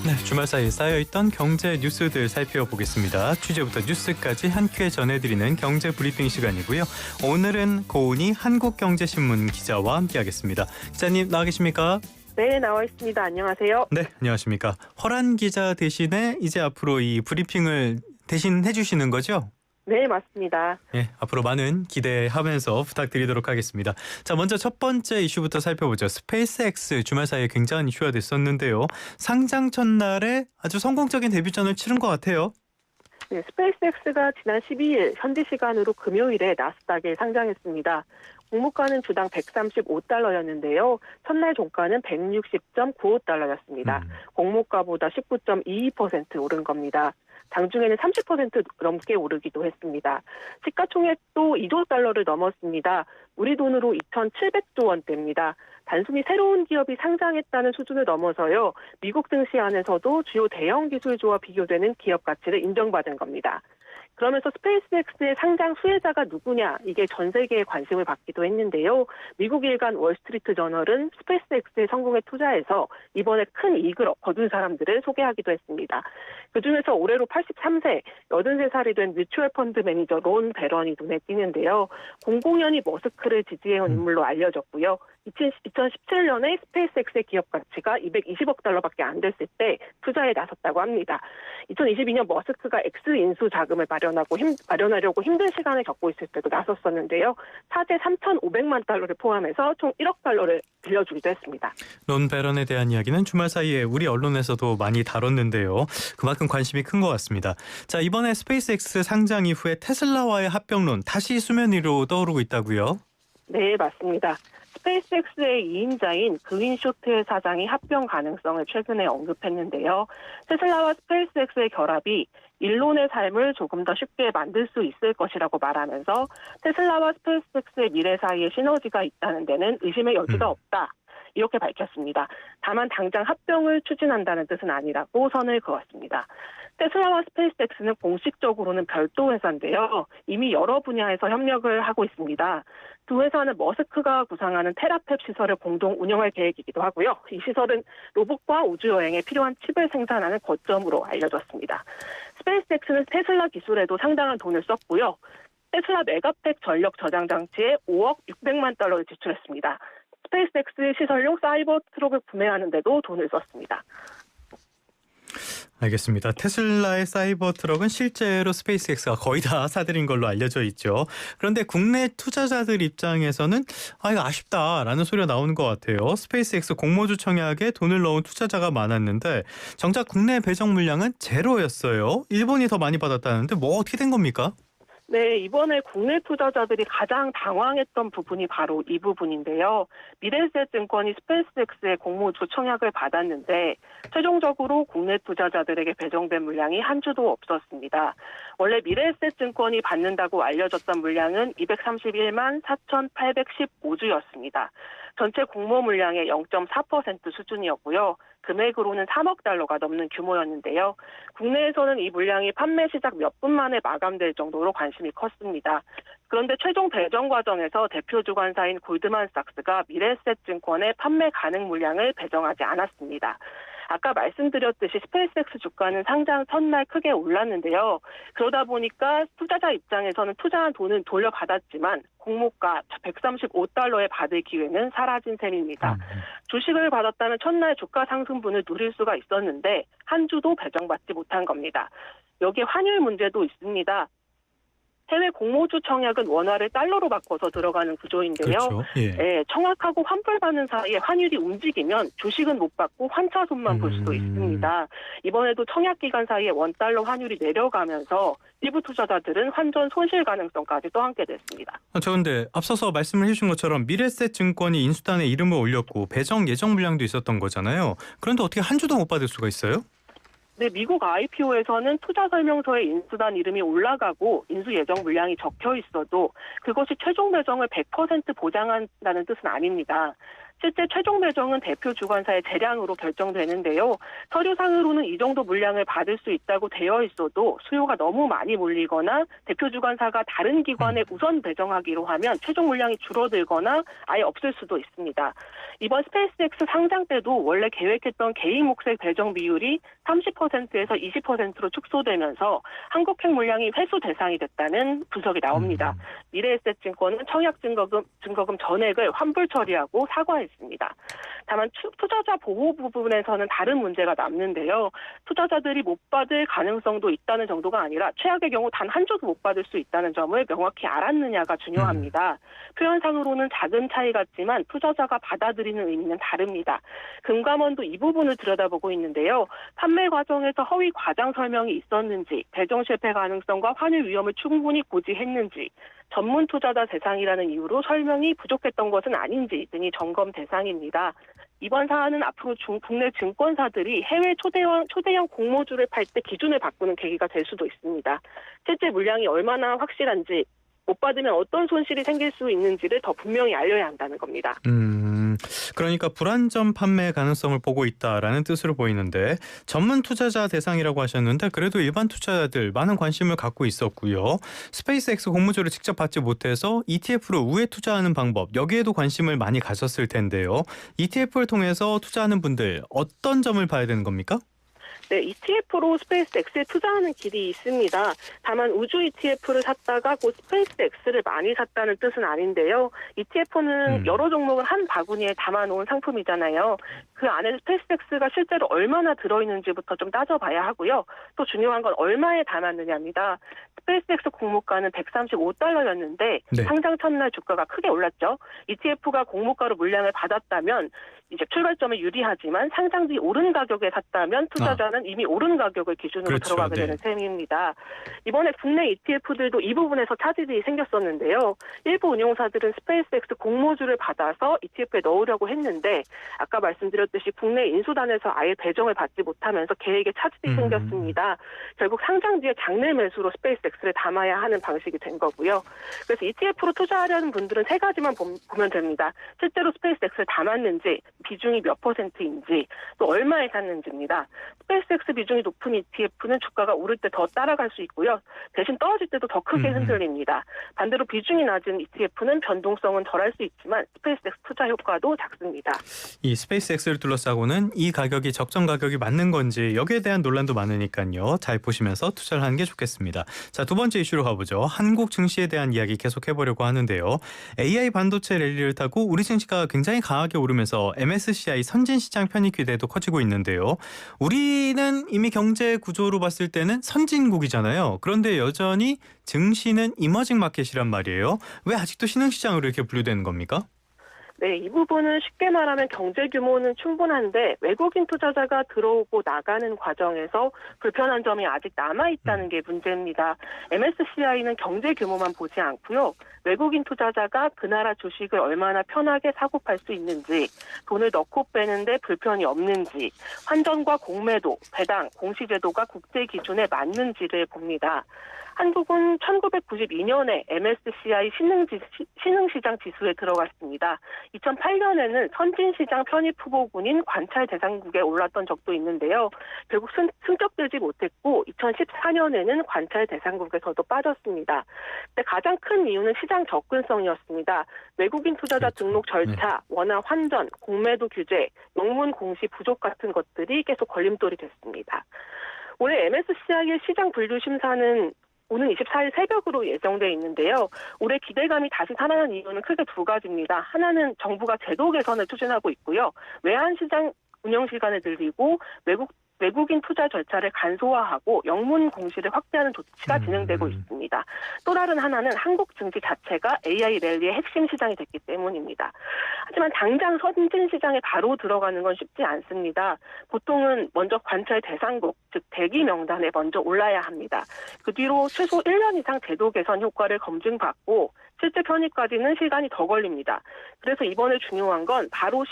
네, 주말 사이에 쌓여있던 경제 뉴스들 살펴보겠습니다. 취재부터 뉴스까지 한 큐에 전해드리는 경제 브리핑 시간이고요. 오늘은 고은희 한국경제신문 기자와 함께하겠습니다. 기자님 나와 계십니까? 네, 나와 있습니다. 안녕하세요. 네, 안녕하십니까. 허란 기자 대신에 이제 앞으로 이 브리핑을 대신 해주시는 거죠? 네, 맞습니다. 예, 앞으로 많은 기대하면서 부탁드리도록 하겠습니다. 자, 먼저 첫 번째 이슈부터 살펴보죠. 스페이스X 주말 사이에 굉장한 이슈가 됐었는데요. 상장 첫날에 아주 성공적인 데뷔전을 치른 것 같아요. 네, 스페이스X가 지난 12일 현지 시간으로 금요일에 나스닥에 상장했습니다. 공모가는 주당 135달러였는데요. 첫날 종가는 160.95달러였습니다. 공모가보다 19.22% 오른 겁니다. 장중에는 30% 넘게 오르기도 했습니다. 시가총액도 2조 달러를 넘었습니다. 우리 돈으로 2,700조 원대입니다. 단순히 새로운 기업이 상장했다는 수준을 넘어서요. 미국 증시 안에서도 주요 대형 기술주와 비교되는 기업 가치를 인정받은 겁니다. 그러면서 스페이스X의 상장 수혜자가 누구냐, 이게 전 세계에 관심을 받기도 했는데요. 미국 일간 월스트리트 저널은 스페이스X의 성공에 투자해서 이번에 큰 이익을 거둔 사람들을 소개하기도 했습니다. 그중에서 올해로 83세, 83살이 된 뮤추얼 펀드 매니저 론 베런이 눈에 띄는데요. 00년이 머스크를 지지해온 인물로 알려졌고요. 2017년에 스페이스X의 기업 가치가 220억 달러밖에 안 됐을 때 투자에 나섰다고 합니다. 2022년 머스크가 X인수 자금을 마련하려고 힘든 시간을 겪고 있을 때도 나섰었는데요. 사재 3,500만 달러를 포함해서 총 1억 달러를 빌려주기도 했습니다. 론 베런에 대한 이야기는 주말 사이에 우리 언론에서도 많이 다뤘는데요. 그만큼 관심이 큰 것 같습니다. 자, 이번에 스페이스X 상장 이후에 테슬라와의 합병론 다시 수면 위로 떠오르고 있다고요? 네, 맞습니다. 스페이스X의 2인자인 그윈 쇼트의 사장이 합병 가능성을 최근에 언급했는데요. 테슬라와 스페이스X의 결합이 일론의 삶을 조금 더 쉽게 만들 수 있을 것이라고 말하면서 테슬라와 스페이스X의 미래 사이에 시너지가 있다는 데는 의심의 여지가 없다. 이렇게 밝혔습니다. 다만 당장 합병을 추진한다는 뜻은 아니라고 선을 그었습니다. 테슬라와 스페이스X는 공식적으로는 별도 회사인데요. 이미 여러 분야에서 협력을 하고 있습니다. 두 회사는 머스크가 구상하는 테라팹 시설을 공동 운영할 계획이기도 하고요. 이 시설은 로봇과 우주여행에 필요한 칩을 생산하는 거점으로 알려졌습니다. 스페이스X는 테슬라 기술에도 상당한 돈을 썼고요. 테슬라 메가팩 전력 저장 장치에 5억 600만 달러를 지출했습니다. 스페이스X 시설용 사이버 트럭을 구매하는 데도 돈을 썼습니다. 알겠습니다. 테슬라의 사이버 트럭은 실제로 스페이스X가 거의 다 사들인 걸로 알려져 있죠. 그런데 국내 투자자들 입장에서는 이거 아쉽다라는 소리가 나오는 것 같아요. 스페이스X 공모주 청약에 돈을 넣은 투자자가 많았는데 정작 국내 배정 물량은 제로였어요. 일본이 더 많이 받았다는데 뭐 어떻게 된 겁니까? 네, 이번에 국내 투자자들이 가장 당황했던 부분이 바로 이 부분인데요. 미래에셋증권이 스페이스X의 공모주 청약을 받았는데 최종적으로 국내 투자자들에게 배정된 물량이 한 주도 없었습니다. 원래 미래에셋증권이 받는다고 알려졌던 물량은 231만 4,815주였습니다. 전체 공모 물량의 0.4% 수준이었고요. 금액으로는 3억 달러가 넘는 규모였는데요. 국내에서는 이 물량이 판매 시작 몇 분 만에 마감될 정도로 관심이 컸습니다. 그런데 최종 배정 과정에서 대표 주관사인 골드만삭스가 미래에셋증권의 판매 가능 물량을 배정하지 않았습니다. 아까 말씀드렸듯이 스페이스X 주가는 상장 첫날 크게 올랐는데요. 그러다 보니까 투자자 입장에서는 투자한 돈은 돌려받았지만 공모가 135달러에 받을 기회는 사라진 셈입니다. 주식을 받았다면 첫날 주가 상승분을 누릴 수가 있었는데 한 주도 배정받지 못한 겁니다. 여기에 환율 문제도 있습니다. 해외 공모주 청약은 원화를 달러로 바꿔서 들어가는 구조인데요. 그렇죠. 예. 청약하고 환불받는 사이에 환율이 움직이면 주식은 못 받고 환차손만 볼 수도 있습니다. 이번에도 청약 기간 사이에 원달러 환율이 내려가면서 일부 투자자들은 환전 손실 가능성까지 떠안게 됐습니다. 그런데 앞서서 말씀을 해주신 것처럼 미래에셋증권이 인수단에 이름을 올렸고 배정 예정 물량도 있었던 거잖아요. 그런데 어떻게 한 주도 못 받을 수가 있어요? 네, 미국 IPO에서는 투자 설명서에 인수단 이름이 올라가고 인수 예정 물량이 적혀 있어도 그것이 최종 배정을 100% 보장한다는 뜻은 아닙니다. 실제 최종 배정은 대표 주관사의 재량으로 결정되는데요. 서류상으로는 이 정도 물량을 받을 수 있다고 되어 있어도 수요가 너무 많이 몰리거나 대표 주관사가 다른 기관에 우선 배정하기로 하면 최종 물량이 줄어들거나 아예 없을 수도 있습니다. 이번 스페이스X 상장 때도 원래 계획했던 개인 몫의 배정 비율이 30%에서 20%로 축소되면서 한국행 물량이 회수 대상이 됐다는 분석이 나옵니다. 미래에셋증권은 청약 증거금 전액을 환불 처리하고 사과했습니다. 다만 투자자 보호 부분에서는 다른 문제가 남는데요. 투자자들이 못 받을 가능성도 있다는 정도가 아니라 최악의 경우 단 한 주도 못 받을 수 있다는 점을 명확히 알았느냐가 중요합니다. 표현상으로는 작은 차이 같지만 투자자가 받아들이는 의미는 다릅니다. 금감원도 이 부분을 들여다보고 있는데요. 판매 과정에서 허위 과장 설명이 있었는지, 배정 실패 가능성과 환율 위험을 충분히 고지했는지, 전문 투자자 대상이라는 이유로 설명이 부족했던 것은 아닌지 등이 점검 대상입니다. 이번 사안은 앞으로 국내 증권사들이 해외 초대형 공모주를 팔 때 기준을 바꾸는 계기가 될 수도 있습니다. 실제 물량이 얼마나 확실한지, 못 받으면 어떤 손실이 생길 수 있는지를 더 분명히 알려야 한다는 겁니다. 그러니까 불안전 판매 가능성을 보고 있다라는 뜻으로 보이는데 전문 투자자 대상이라고 하셨는데 그래도 일반 투자자들 많은 관심을 갖고 있었고요. 스페이스X 공모주를 직접 받지 못해서 ETF로 우회 투자하는 방법 여기에도 관심을 많이 가졌을 텐데요. ETF를 통해서 투자하는 분들 어떤 점을 봐야 되는 겁니까? 네, ETF로 스페이스X에 투자하는 길이 있습니다. 다만 우주 ETF를 샀다가 곧 스페이스X를 많이 샀다는 뜻은 아닌데요. ETF는 여러 종목을 한 바구니에 담아놓은 상품이잖아요. 그 안에 스페이스X가 실제로 얼마나 들어있는지부터 좀 따져봐야 하고요. 또 중요한 건 얼마에 담았느냐입니다. 스페이스X 공모가는 $135였는데 네. 상장 첫날 주가가 크게 올랐죠. ETF가 공모가로 물량을 받았다면 이제 출발점이 유리하지만 상장 뒤 오른 가격에 샀다면 투자자는 이미 오른 가격을 기준으로 그렇죠. 들어가게 되는 셈입니다. 이번에 국내 ETF들도 이 부분에서 차질이 생겼었는데요. 일부 운용사들은 스페이스X 공모주를 받아서 ETF에 넣으려고 했는데 아까 말씀드렸듯이 국내 인수단에서 아예 배정을 받지 못하면서 계획에 차질이 생겼습니다. 결국 상장 뒤에 장내 매수로 스페이스X를 담아야 하는 방식이 된 거고요. 그래서 ETF로 투자하려는 분들은 세 가지만 보면 됩니다. 실제로 스페이스X를 담았는지, 비중이 몇 %인지, 또 얼마에 샀는지입니다. 스페이스X 비중이 높은 ETF는 주가가 오를 때 더 따라갈 수 있고요. 대신 떨어질 때도 더 크게 흔들립니다. 반대로 비중이 낮은 ETF는 변동성은 덜할 수 있지만 스페이스X 투자 효과도 작습니다. 이 스페이스X를 둘러싸고는 이 가격이 적정 가격이 맞는 건지 여기에 대한 논란도 많으니까요. 잘 보시면서 투자를 하는 게 좋겠습니다. 자, 두 번째 이슈로 가보죠. 한국 증시에 대한 이야기 계속해보려고 하는데요. AI 반도체 랠리를 타고 우리 증시가 굉장히 강하게 오르면서 MSCI 선진시장 편입 기대도 커지고 있는데요. 우리는 이미 경제 구조로 봤을 때는 선진국이잖아요. 그런데 여전히 증시는 이머징 마켓이란 말이에요. 왜 아직도 신흥시장으로 이렇게 분류되는 겁니까? 네, 이 부분은 쉽게 말하면 경제 규모는 충분한데 외국인 투자자가 들어오고 나가는 과정에서 불편한 점이 아직 남아있다는 게 문제입니다. MSCI는 경제 규모만 보지 않고요. 외국인 투자자가 그 나라 주식을 얼마나 편하게 사고 팔 수 있는지, 돈을 넣고 빼는데 불편이 없는지, 환전과 공매도, 배당, 공시제도가 국제 기준에 맞는지를 봅니다. 한국은 1992년에 MSCI 신흥시장 지수에 들어갔습니다. 2008년에는 선진시장 편입 후보군인 관찰 대상국에 올랐던 적도 있는데요. 결국 승격되지 못했고 2014년에는 관찰 대상국에서도 빠졌습니다. 근데 가장 큰 이유는 시장 접근성이었습니다. 외국인 투자자 그렇죠. 등록 절차, 원화 환전, 공매도 규제, 영문 공시 부족 같은 것들이 계속 걸림돌이 됐습니다. 올해 MSCI의 시장 분류 심사는 오는 24일 새벽으로 예정돼 있는데요. 올해 기대감이 다시 살아난 이유는 크게 두 가지입니다. 하나는 정부가 제도 개선을 추진하고 있고요. 외환시장 운영 시간을 늘리고 외국인 투자 절차를 간소화하고 영문 공시를 확대하는 조치가 진행되고 있습니다. 또 다른 하나는 한국 증시 자체가 AI 랠리의 핵심 시장이 됐기 때문입니다. 하지만 당장 선진 시장에 바로 들어가는 건 쉽지 않습니다. 보통은 먼저 관찰 대상국, 즉 대기 명단에 먼저 올라야 합니다. 그 뒤로 최소 1년 이상 제도 개선 효과를 검증받고 실제 편입까지는 시간이 더 걸립니다. 그래서 이번에 중요한 건 바로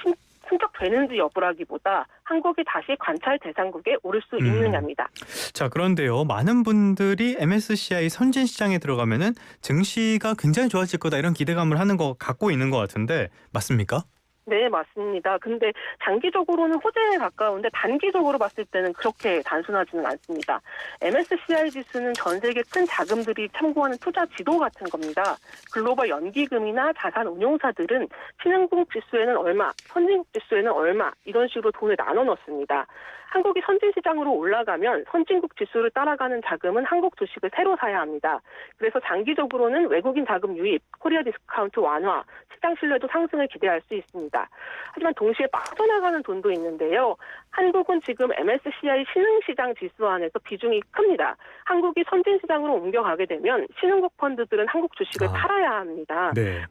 승격되는지 여부라기보다 한국이 다시 관찰 대상국에 오를 수 있느냐입니다. 자, 그런데요. 많은 분들이 MSCI 선진시장에 들어가면은 증시가 굉장히 좋아질 거다 이런 기대감을 하는 거 갖고 있는 것 같은데 맞습니까? 네, 맞습니다. 근데 장기적으로는 호재에 가까운데 단기적으로 봤을 때는 그렇게 단순하지는 않습니다. MSCI 지수는 전 세계 큰 자금들이 참고하는 투자 지도 같은 겁니다. 글로벌 연기금이나 자산 운용사들은 신흥국 지수에는 얼마, 선진국 지수에는 얼마 이런 식으로 돈을 나눠 넣습니다. 한국이 선진시장으로 올라가면 선진국 지수를 따라가는 자금은 한국 주식을 새로 사야 합니다. 그래서 장기적으로는 외국인 자금 유입, 코리아 디스카운트 완화, 시장 신뢰도 상승을 기대할 수 있습니다. 하지만 동시에 빠져나가는 돈도 있는데요. 한국은 지금 MSCI 신흥시장 지수 안에서 비중이 큽니다. 한국이 선진시장으로 옮겨가게 되면 신흥국 펀드들은 한국 주식을 팔아야 합니다. 네.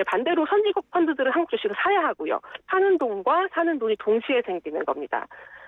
반대로 선진국 펀드들은 한국 주식을 사야 하고요. 파는 돈과 사는 돈이 동시에 생기는 겁니다.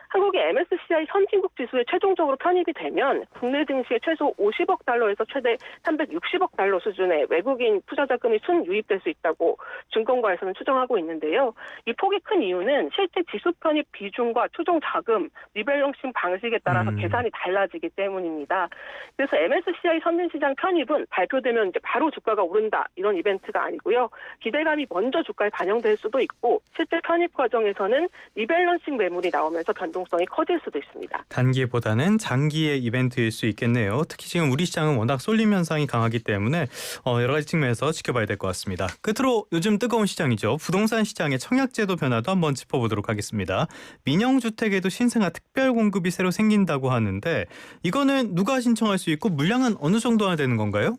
한국이 MSCI 선진국 지수에 최종적으로 편입이 되면 국내 증시에 최소 50억 달러에서 최대 360억 달러 수준의 외국인 투자 자금이 순유입될 수 있다고 증권가에서는 추정하고 있는데요. 이 폭이 큰 이유는 실제 지수 편입 비중과 추정 자금, 리밸런싱 방식에 따라서 계산이 달라지기 때문입니다. 그래서 MSCI 선진시장 편입은 발표되면 이제 바로 주가가 오른다 이런 이벤트가 아니고요. 기대감이 먼저 주가에 반영될 수도 있고 실제 편입 과정에서는 리밸런싱 매물이 나오면서 변동성이 커질 수도 있습니다. 단기보다는 장기의 이벤트일 수 있겠네요. 특히 지금 우리 시장은 워낙 쏠림 현상이 강하기 때문에 여러 가지 측면에서 지켜봐야 될 것 같습니다. 끝으로 요즘 뜨거운 시장이죠. 부동산 시장의 청약제도 변화도 한번 짚어보도록 하겠습니다. 민영주택에도 신생아 특별 공급이 새로 생긴다고 하는데 이거는 누가 신청할 수 있고 물량은 어느 정도나 되는 건가요?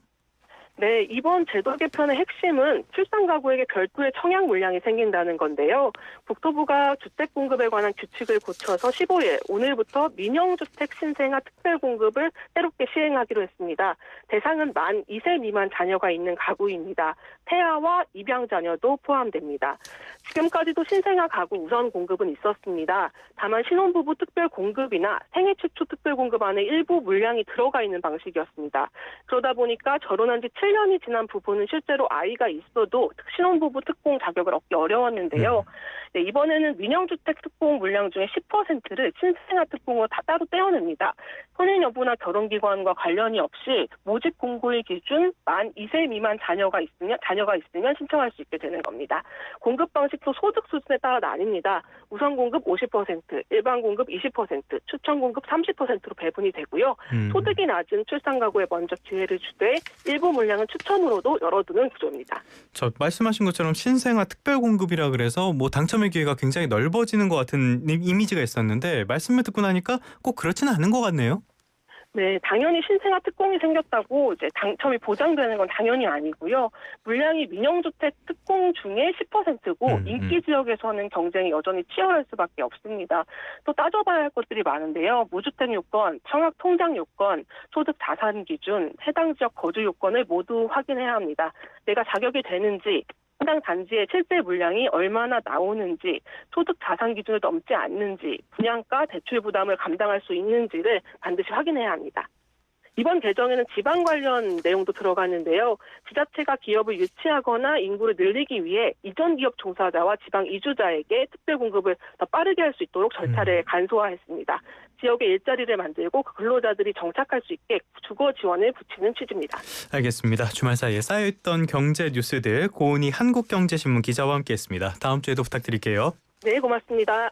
네, 이번 제도 개편의 핵심은 출산 가구에게 별도의 청약 물량이 생긴다는 건데요. 국토부가 주택 공급에 관한 규칙을 고쳐서 15일 오늘부터 민영주택 신생아 특별 공급을 새롭게 시행하기로 했습니다. 대상은 만 2세 미만 자녀가 있는 가구입니다. 태아와 입양 자녀도 포함됩니다. 지금까지도 신생아 가구 우선 공급은 있었습니다. 다만 신혼부부 특별 공급이나 생애 최초 특별 공급 안에 일부 물량이 들어가 있는 방식이었습니다. 그러다 보니까 결혼한 지 7년이 지난 부부는 실제로 아이가 있어도 신혼부부 특공 자격을 얻기 어려웠는데요. 네, 이번에는 민영주택 특공 물량 중에 10%를 신생아 특공으로 다 따로 떼어냅니다. 혼인 여부나 결혼기관과 관련이 없이 모집 공고일 기준 만 2세 미만 자녀가 있으면 신청할 수 있게 되는 겁니다. 공급 방식도 소득 수준에 따라 나뉩니다. 우선 공급 50%, 일반 공급 20%, 추천 공급 30%로 배분이 되고요. 소득이 낮은 출산 가구에 먼저 기회를 주되 일부 물량은 추천으로도 열어두는 구조입니다. 저 말씀하신 것처럼 신생아 특별 공급이라 그래서 뭐 당첨의 기회가 굉장히 넓어지는 것 같은 이미지가 있었는데 말씀을 듣고 나니까 꼭 그렇지는 않은 것 같네요. 네, 당연히 신생아 특공이 생겼다고 이제 당첨이 보장되는 건 당연히 아니고요. 물량이 민영주택 특공 중에 10%고 인기 지역에서는 경쟁이 여전히 치열할 수밖에 없습니다. 또 따져봐야 할 것들이 많은데요. 무주택 요건, 청약 통장 요건, 소득 자산 기준, 해당 지역 거주 요건을 모두 확인해야 합니다. 내가 자격이 되는지, 해당 단지의 실제 물량이 얼마나 나오는지, 소득 자산 기준을 넘지 않는지, 분양가 대출 부담을 감당할 수 있는지를 반드시 확인해야 합니다. 이번 개정에는 지방 관련 내용도 들어갔는데요. 지자체가 기업을 유치하거나 인구를 늘리기 위해 이전 기업 종사자와 지방 이주자에게 특별 공급을 더 빠르게 할 수 있도록 절차를 간소화했습니다. 지역에 일자리를 만들고 그 근로자들이 정착할 수 있게 주거 지원을 붙이는 취지입니다. 알겠습니다. 주말 사이에 쌓여있던 경제 뉴스들 고은희 한국경제신문 기자와 함께했습니다. 다음 주에도 부탁드릴게요. 네, 고맙습니다.